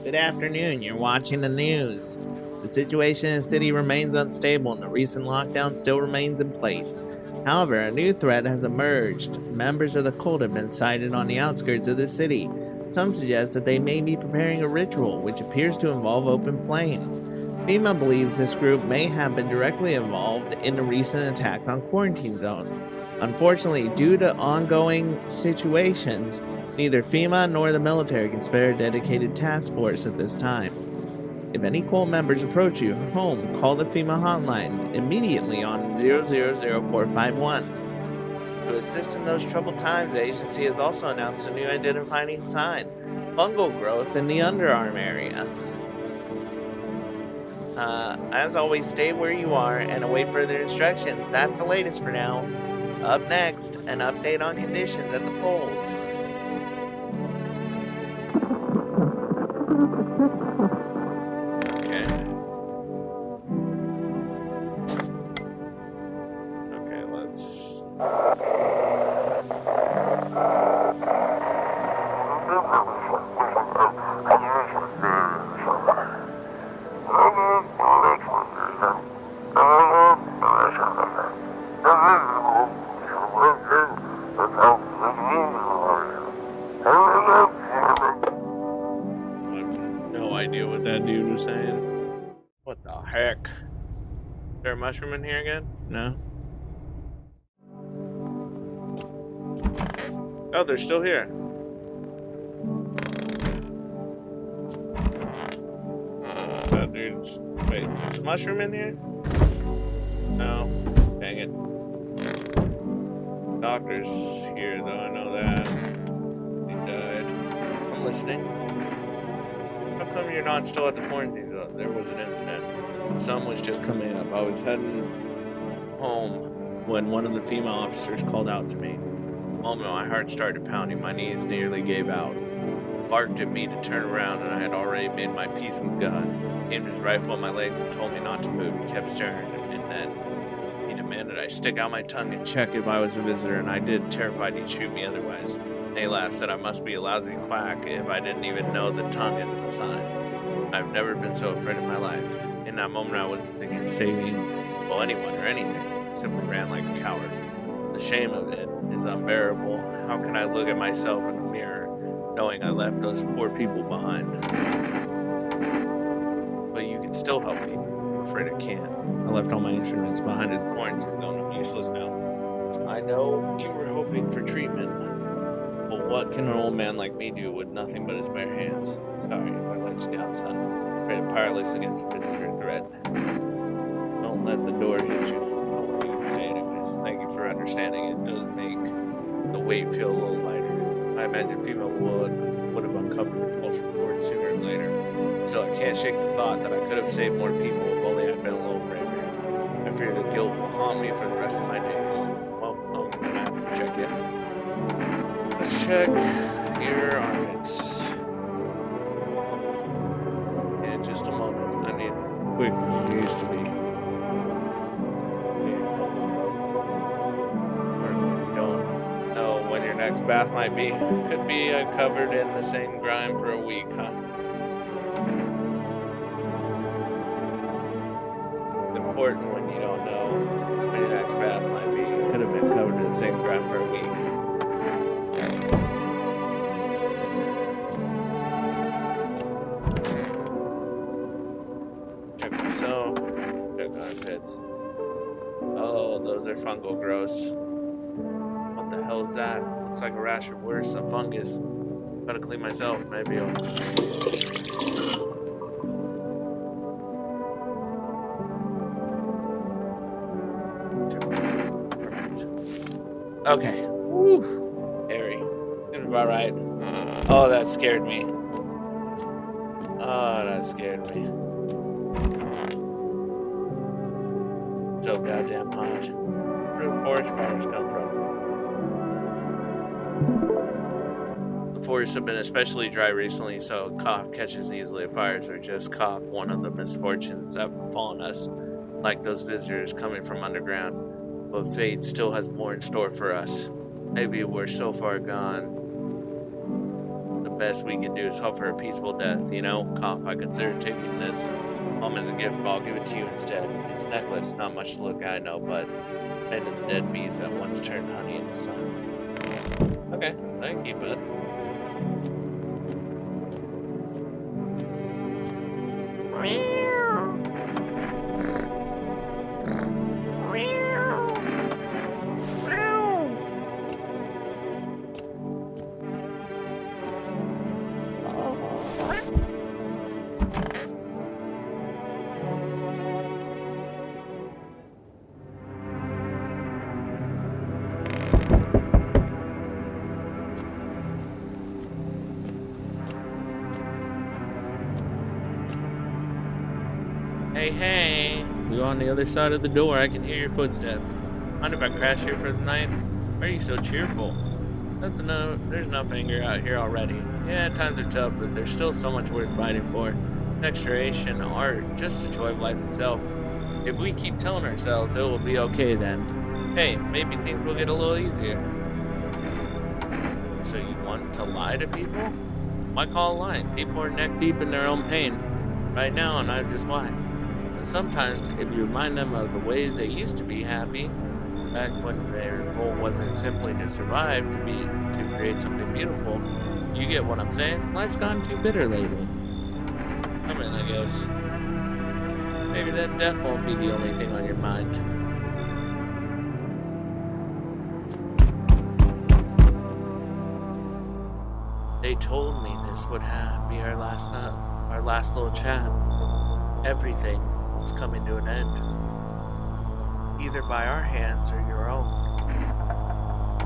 Good afternoon. You're watching the news. The situation in the city remains unstable and the recent lockdown still remains in place. However, a new threat has emerged. Members of the cult have been sighted on the outskirts of the city. Some suggest that they may be preparing a ritual which appears to involve open flames. FEMA believes this group may have been directly involved in the recent attacks on quarantine zones. Unfortunately, due to ongoing situations, neither FEMA nor the military can spare a dedicated task force at this time. If any cult members approach you home, call the FEMA hotline immediately on 000451. To assist in those troubled times, the agency has also announced a new identifying sign: fungal growth in the underarm area. As always, stay where you are and await further instructions. That's the latest for now. Up next, an update on conditions at the polls. Okay, let's... No idea what that dude was saying. What the heck? Is there a mushroom in here again? No. Oh, they're still here. Oh, dude. Wait, there's a mushroom in here? No. Dang it. Doctor's here, though, I know that. He died. I'm listening. How come you're not still at the quarantine zone? There was an incident. The sun was just coming up. I was heading home when one of the female officers called out to me. The moment my heart started pounding, my knees nearly gave out. He barked at me to turn around, and I had already made my peace with God. He aimed his rifle at my legs and told me not to move. He kept staring, and then he demanded I stick out my tongue and check if I was a visitor, and I did, terrified he'd shoot me otherwise. They laughed, said I must be a lousy quack if I didn't even know the tongue isn't a sign. I've never been so afraid in my life. In that moment, I wasn't thinking of saving, well, anyone or anything. I simply ran like a coward. The shame of it is unbearable. How can I look at myself in the mirror, knowing I left those poor people behind? But you can still help people. I'm afraid I can't. I left all my instruments behind in the quarantine zone. I'm useless now. I know you were hoping for treatment. But what can an old man like me do with nothing but his bare hands? Sorry if I let you down, son. Rated powerless against a visitor threat. Don't let the door hit you. Oh, what you can say anyways. Thank you for understanding. It does make the weight feel a little lighter. I imagine female would have uncovered the false report sooner or later. Still, I can't shake the thought that I could have saved more people if only I'd been a little braver. I fear the guilt will haunt me for the rest of my days. Well, I'm gonna have to check in. Let's check your armpits. In just a moment. I need quick as you used to be. You don't know when your next bath might be. Could be covered in the same grime for a week, huh? It's important when you don't know when your next bath might be. You could have been covered in the same grime for a week. So, check armpits. Oh, those are fungal growths. What the hell is that? Looks like a rash or worse, a fungus. Gotta clean myself, maybe I'll... Okay. Woo. Hairy. Seems about right. Oh, that scared me. Oh, that scared me. So goddamn hot. Where do forest fires come from? The forests have been especially dry recently, so cough catches easily at fires, or just cough, one of the misfortunes that have befallen us, like those visitors coming from underground. But fate still has more in store for us. Maybe we're so far gone. The best we can do is hope for a peaceful death, you know? Cough, I consider taking this home as a gift, but I'll give it to you instead. It's a necklace, not much to look at, I know, but kind of the dead bees that once turned honey in the sun. Okay, thank you, bud. Hey, you on the other side of the door? I can hear your footsteps. Mind if I crash here for the night? Why are you so cheerful? There's enough anger out here already. Yeah, times are tough, but there's still so much worth fighting for. Exploration, art, just the joy of life itself. If we keep telling ourselves it will be okay then, hey, maybe things will get a little easier. So you want to lie to people? Why call a lie? People are neck deep in their own pain right now, and I just why. And sometimes, if you remind them of the ways they used to be happy, back when their goal wasn't simply to survive, to create something beautiful, you get what I'm saying? Life's gone too bitter lately. I mean, I guess. Maybe that death won't be the only thing on your mind. They told me this would be our last little chat. Everything is coming to an end, either by our hands or your own.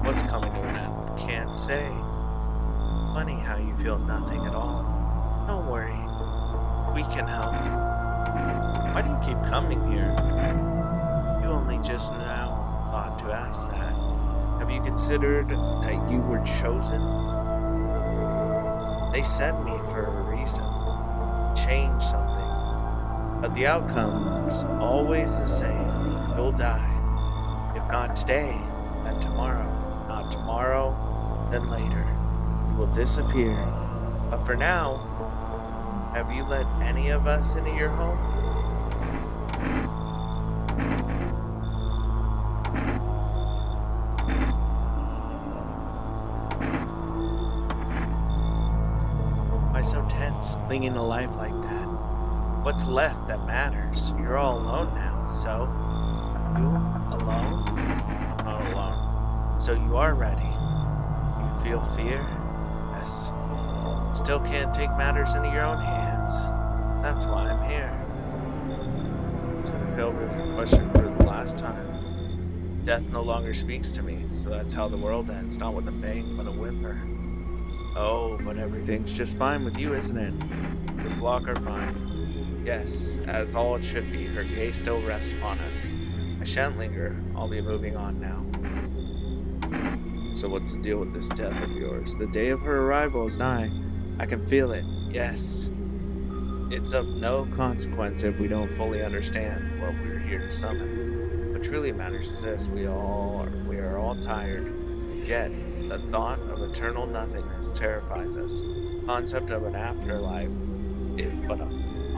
What's coming to an end? Can't say. Funny how you feel nothing at all. Don't worry, we can help. Why do you keep coming here? You only just now thought to ask that. Have you considered that you were chosen? They sent me for a reason. Change something. But the outcome's always the same. You'll die. If not today, then tomorrow. If not tomorrow, then later. You will disappear. But for now, have you let any of us into your home? Why so tense, clinging to life like that? What's left that matters? You're all alone now, so... You alone? Not alone. So you are ready. You feel fear? Yes. Still can't take matters into your own hands. That's why I'm here. To the Pilgrim's question for the last time. Death no longer speaks to me, so that's how the world ends, not with a bang, but a whimper. Oh, but everything's just fine with you, isn't it? Your flock are fine. Yes, as all it should be, her gaze still rests upon us. I shan't linger, I'll be moving on now. So what's the deal with this death of yours? The day of her arrival is nigh. I can feel it, yes. It's of no consequence if we don't fully understand what we're here to summon. What truly matters is this, we are all tired. Yet, the thought of eternal nothingness terrifies us. The concept of an afterlife is but a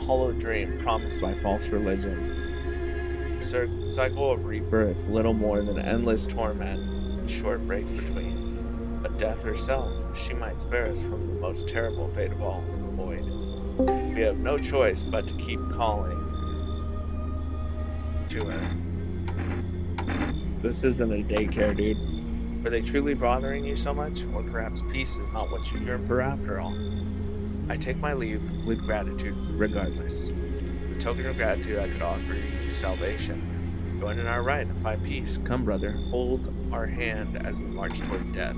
hollow dream promised by false religion. Cycle of rebirth, little more than endless torment and short breaks between. But death herself, she might spare us from the most terrible fate of all, the void. We have no choice but to keep calling to her. This isn't a daycare, dude. Were they truly bothering you so much? Or perhaps peace is not what you yearn for after all? I take my leave with gratitude, regardless. As a token of gratitude, I could offer you salvation. Join in our rite and find peace. Come, brother, hold our hand as we march toward death.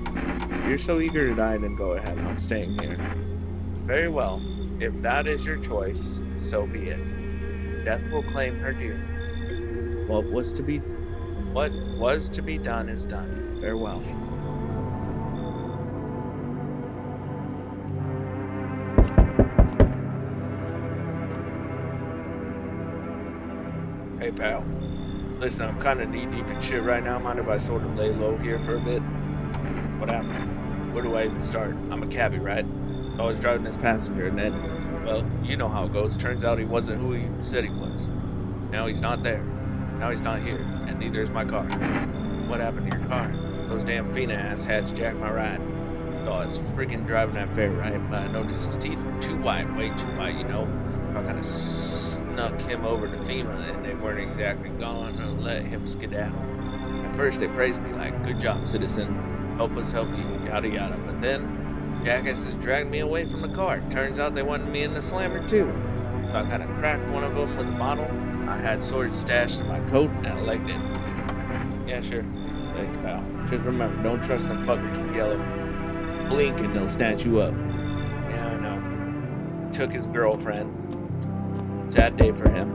If you're so eager to die, then go ahead. I'm staying here. Very well. If that is your choice, so be it. Death will claim her due. What was to be done is done. Farewell. Hey pal, listen, I'm kind of knee deep in shit right now. Mind if I sort of lay low here for a bit? What happened? Where do I even start? I'm a cabbie, right? I was driving as passenger, and then, well, you know how it goes. Turns out he wasn't who he said he was. Now he's not there. Now he's not here, and neither is my car. What happened to your car? Those damn Fina ass hats jacked my ride. So I was freaking driving that fair right, but I noticed his teeth were too white, way too white, you know. So I kind of snuck him over to FEMA, and they weren't exactly gone to let him skedaddle. At first, they praised me like, "Good job, citizen. Help us help you, yada yada." But then, jackasses dragged me away from the car. Turns out they wanted me in the slammer too. So I kind of cracked one of them with a bottle. I had swords stashed in my coat, and I legged it. Yeah, sure. Thanks, pal. Just remember, don't trust them fuckers in yellow. Blink and they'll snatch you up. Yeah, I know. Took his girlfriend. Sad day for him.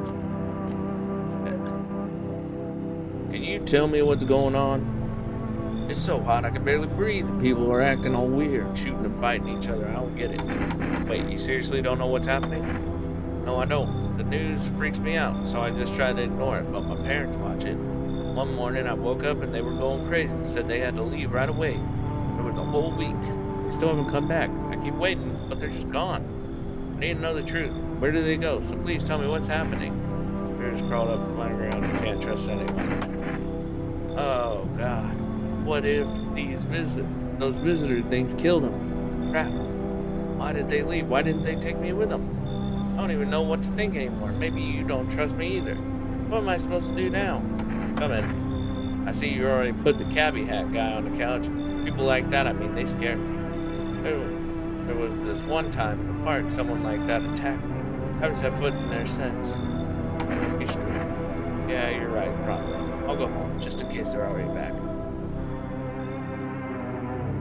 Can you tell me what's going on? It's so hot I can barely breathe. People are acting all weird, shooting and fighting each other. I don't get it. Wait, you seriously don't know what's happening? No, I don't. The news freaks me out, so I just try to ignore it, but my parents watch it. One morning I woke up and they were going crazy, said they had to leave right away. It was a whole week. They still haven't come back. I keep waiting, but they're just gone. I need to know the truth. Where do they go? So please tell me what's happening. Fears crawled up from underground. You can't trust anyone. Oh, God. What if those visitor things killed them? Crap. Why did they leave? Why didn't they take me with them? I don't even know what to think anymore. Maybe you don't trust me either. What am I supposed to do now? Come in. I see you already put the cabbie hat guy on the couch. People like that, I mean, they scare me. There was this one time in the park, someone like that attacked me. I haven't set foot in there since. You should leave. Yeah, you're right, probably. I'll go home, just in case they're already back.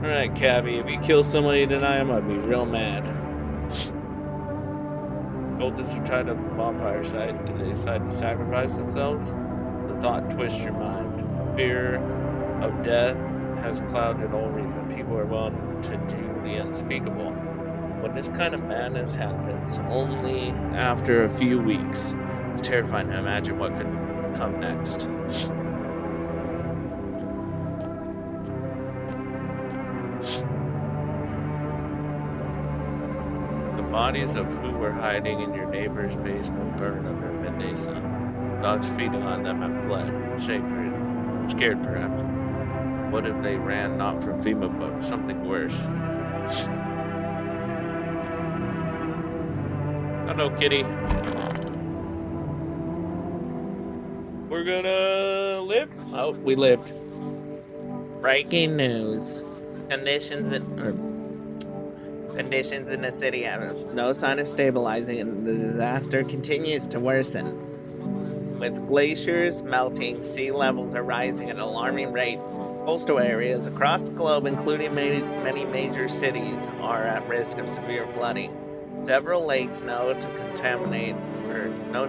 Alright, cabbie, if you kill somebody tonight, I might be real mad. Cultists who tried to bonfire site, did they decide to sacrifice themselves? The thought twists your mind. Fear of death has clouded all reason. People are willing to do the unspeakable. When this kind of madness happens only after a few weeks, it's terrifying to imagine what could come next. The bodies of who were hiding in your neighbor's basement burned under a midday sun. Dogs feeding on them have fled, scared perhaps. What if they ran not from FEMA but something worse? Hello, kitty. We're gonna live? Oh, we lived. Breaking news. Conditions in the city have no sign of stabilizing, and the disaster continues to worsen. With glaciers melting, sea levels are rising at an alarming rate. Coastal areas across the globe, including many major cities, are at risk of severe flooding. Several lakes known to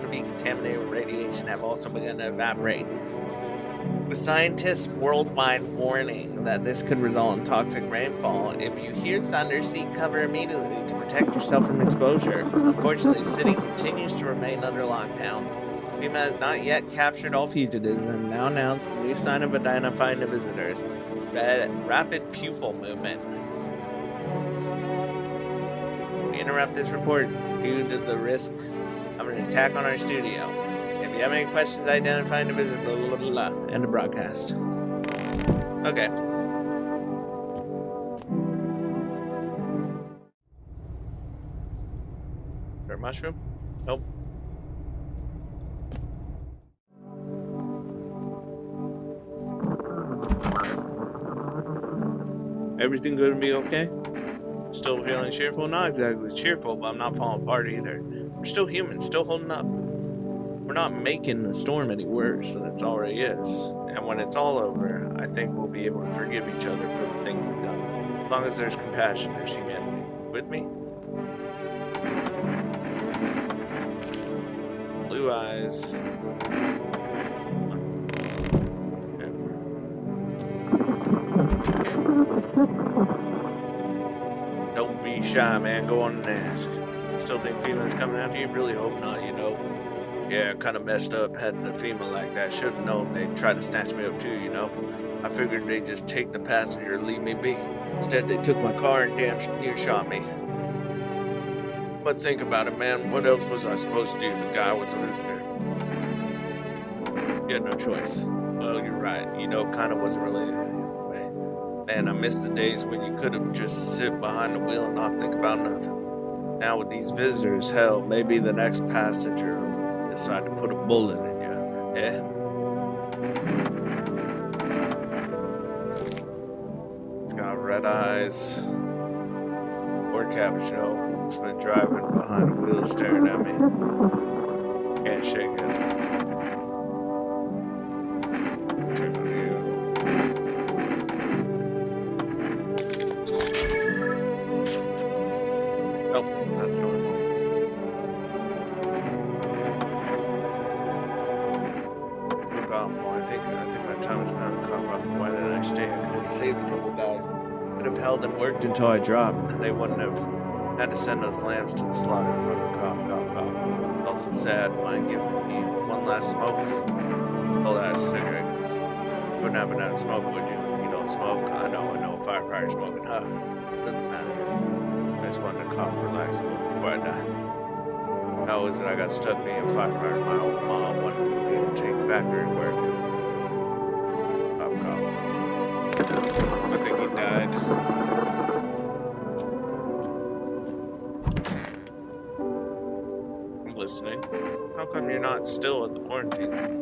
be contaminated with radiation have also begun to evaporate, with scientists worldwide warning that this could result in toxic rainfall. If you hear thunder, seek cover immediately to protect yourself from exposure. Unfortunately, the city continues to remain under lockdown. FEMA has not yet captured all fugitives and now announced a new sign of identifying the visitors. Rapid pupil movement. We interrupt this report due to the risk of an attack on our studio. If you have any questions identifying the visitor, blah, blah, blah, blah. End of broadcast. Okay. Is there a mushroom? Nope. Everything gonna be okay? Still feeling cheerful? Not exactly cheerful, but I'm not falling apart either. We're still human, still holding up. We're not making the storm any worse than it already is. And when it's all over, I think we'll be able to forgive each other for the things we've done. As long as there's compassion, there's humanity. With me? Blue eyes. Don't be shy, man. Go on and ask. Still think FEMA's coming after you? Really hope not, you know. Yeah, kind of messed up heading to FEMA like that. Should have known they'd try to snatch me up too, you know. I figured they'd just take the passenger and leave me be. Instead, they took my car and damn near shot me. But think about it, man. What else was I supposed to do? The guy was a visitor. You had no choice. Well, you're right. You know, kind of wasn't related anyway. Man, I miss the days when you could have just sit behind the wheel and not think about nothing. Now with these visitors, hell, maybe the next passenger will decide to put a bullet in you. Eh? It's got red eyes. Or cappuccino. It's been driving behind the wheel staring at me. Can't shake it. Turn on you. Nope, that's normal. I think my time is gone. Why didn't I stay? I could have saved a couple guys. Could have held and worked until I dropped, and they wouldn't have had to send those lambs to the slaughter. Fucking cop. Also sad, mind giving me one last smoke. Oh, that's a cigarette. You wouldn't have enough smoke, would you? You don't smoke. I know. Firefighter smoking. Huh? Doesn't matter. I just wanted to cough, relax a little before I die. How is it I got stuck being a firefighter? My old mom wanted me to take factory work. Cop. I think he died. I'm listening. How come you're not still at the quarantine?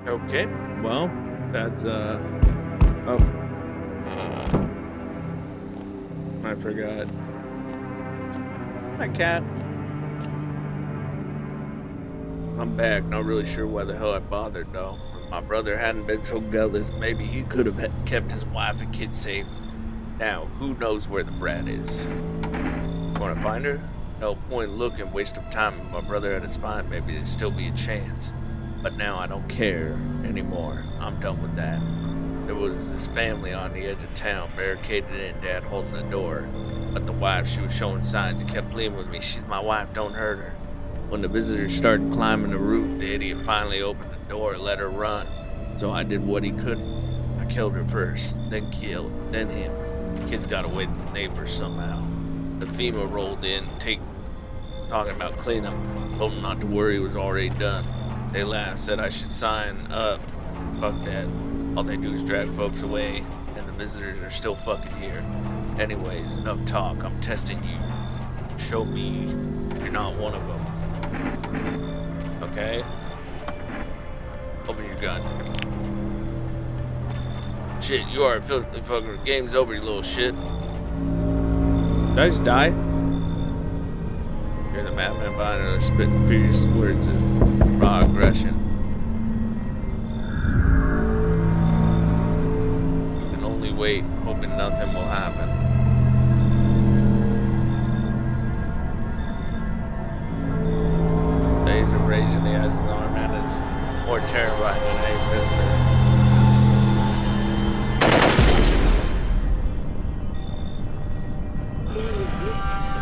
Okay, well, that's, oh. I forgot. Hi, cat. I'm back, not really sure why the hell I bothered, though. If my brother hadn't been so gutless, maybe he could have kept his wife and kids safe. Now, who knows where the brat is? Want to find her? No point looking, waste of time. If my brother had a spine, maybe there'd still be a chance. But now I don't care anymore. I'm done with that. There was this family on the edge of town, barricaded in, Dad holding the door. But the wife, she was showing signs and kept pleading with me. She's my wife, don't hurt her. When the visitors started climbing the roof, the idiot finally opened the door and let her run. So I did what he couldn't. I killed her first, then killed, then him. The kids got away to the neighbors somehow. The FEMA rolled in, talking about cleanup. Told them not to worry, it was already done. They laughed, said I should sign up. Fuck that. All they do is drag folks away, and the visitors are still fucking here. Anyways, enough talk. I'm testing you. Show me you're not one of them. Okay? Open your gun. Shit, you are a filthy fucker. Game's over, you little shit. Did I just die? You're the madman behind her, spitting furious words of raw aggression. You can only wait, hoping nothing will happen. Days of rage in the eyes of the armed man is more terrifying than any visitor.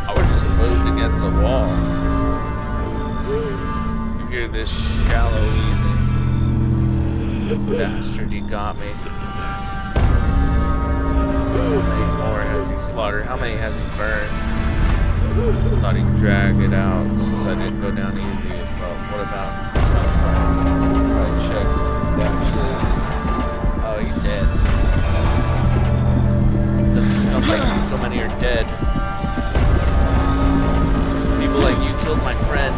I was just moved against the wall. You hear this shallow easing. Bastard, he got me. How many more has he slaughtered? How many has he burned? Thought he'd drag it out since I didn't go down easy. But what about this kind of check? Actually, oh, he dead. Doesn't sound like you, so many are dead. People like you killed my friend.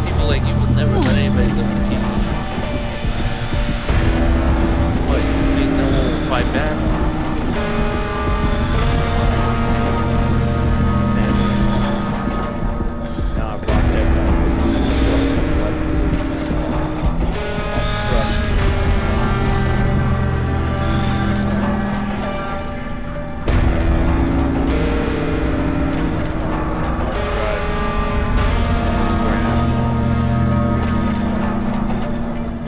People like you will never let anybody live in peace. What, you think no one will fight back? Now I've lost everything. I still have something left to lose. Crush.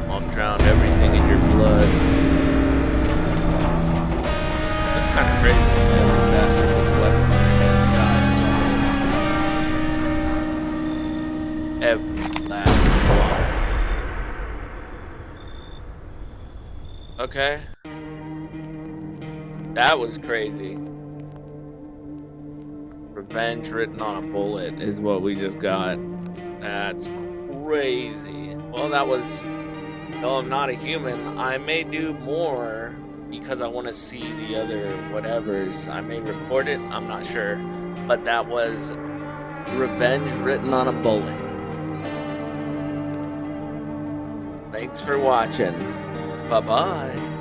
I'll drown everything in your blood. That's kind of crazy. Every bastard with a weapon in their hands dies today. Every last one. Okay. That was crazy. Revenge written on a bullet is what we just got. That's crazy. Well, that was... Though I'm not a human, I may do more because I want to see the other whatevers. I may report it, I'm not sure. But that was revenge written on a bullet. Thanks for watching. Bye-bye.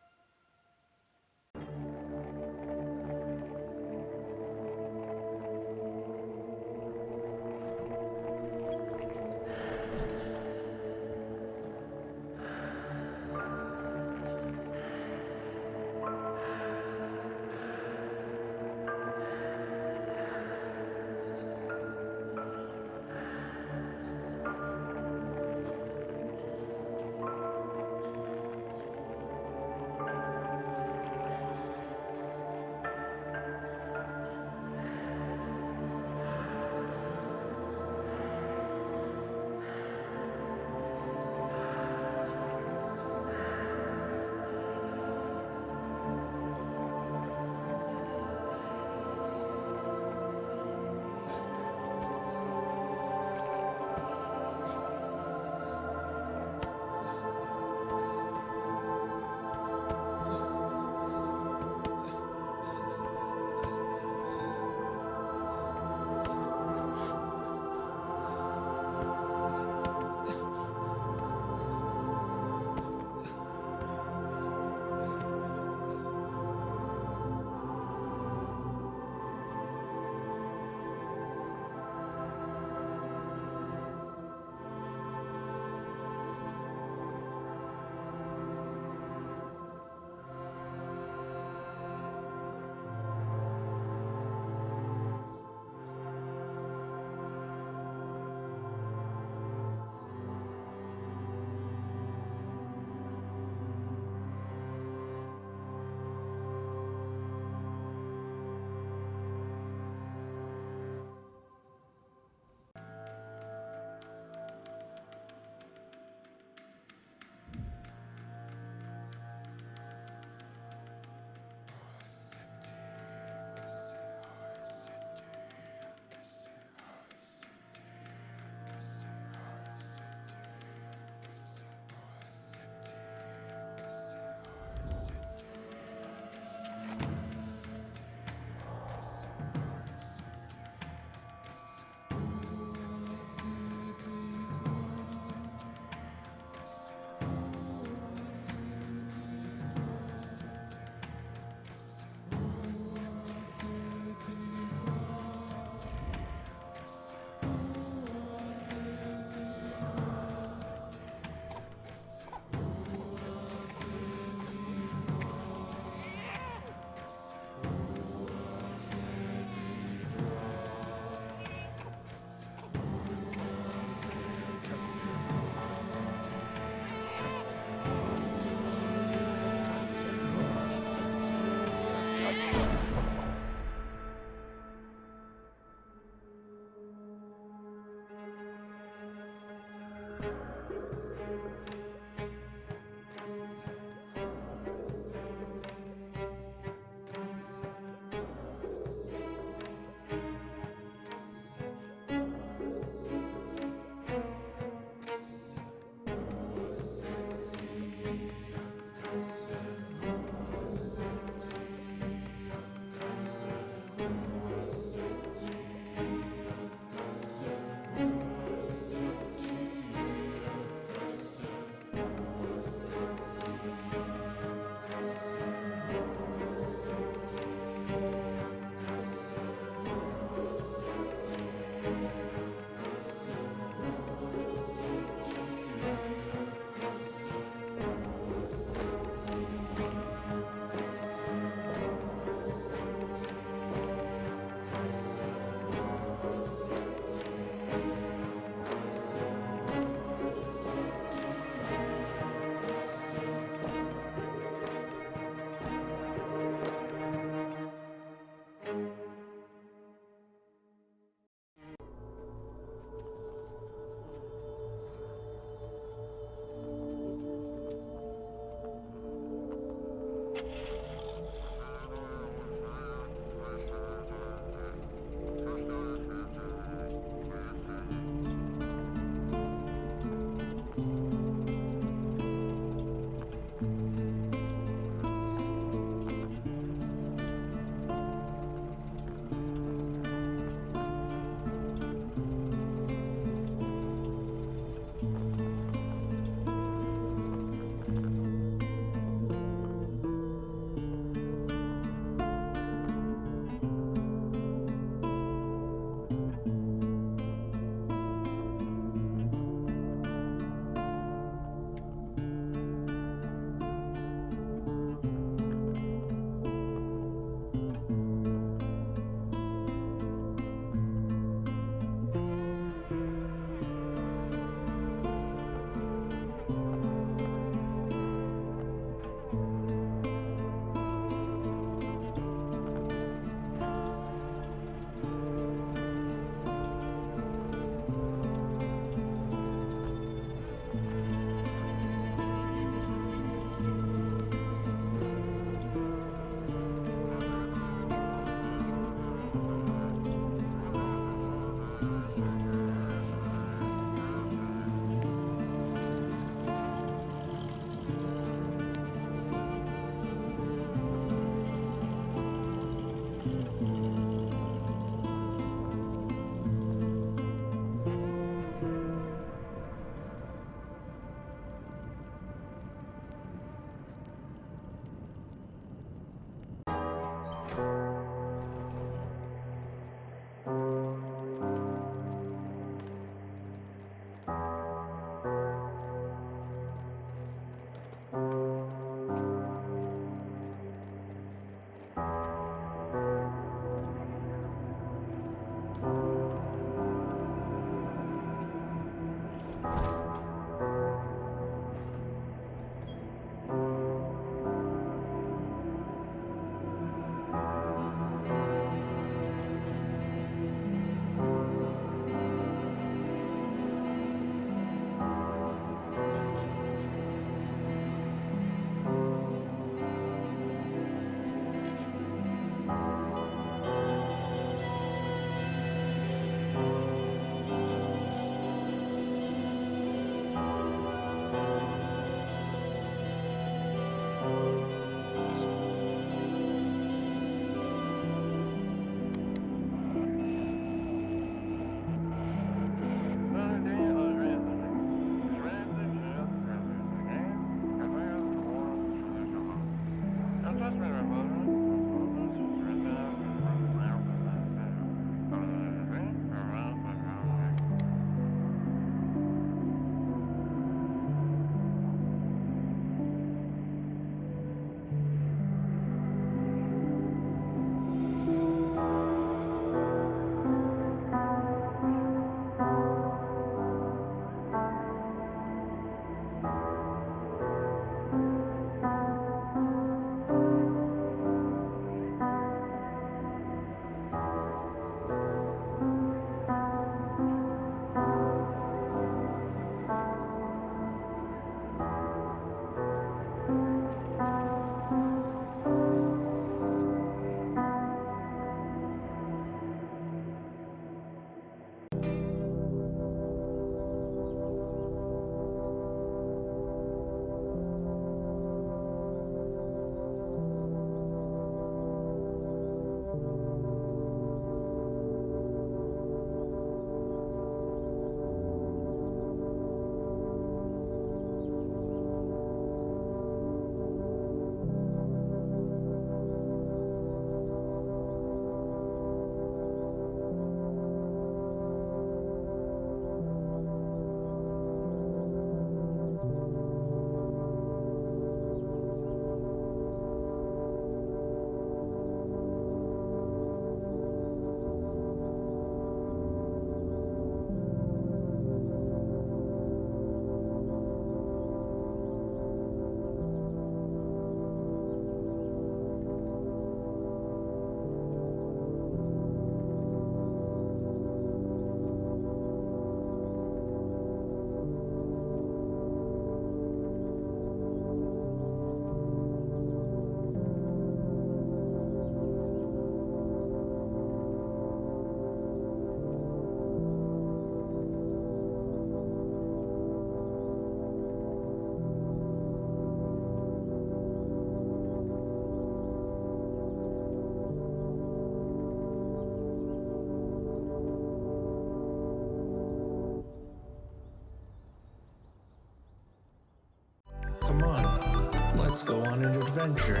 Come on, let's go on an adventure.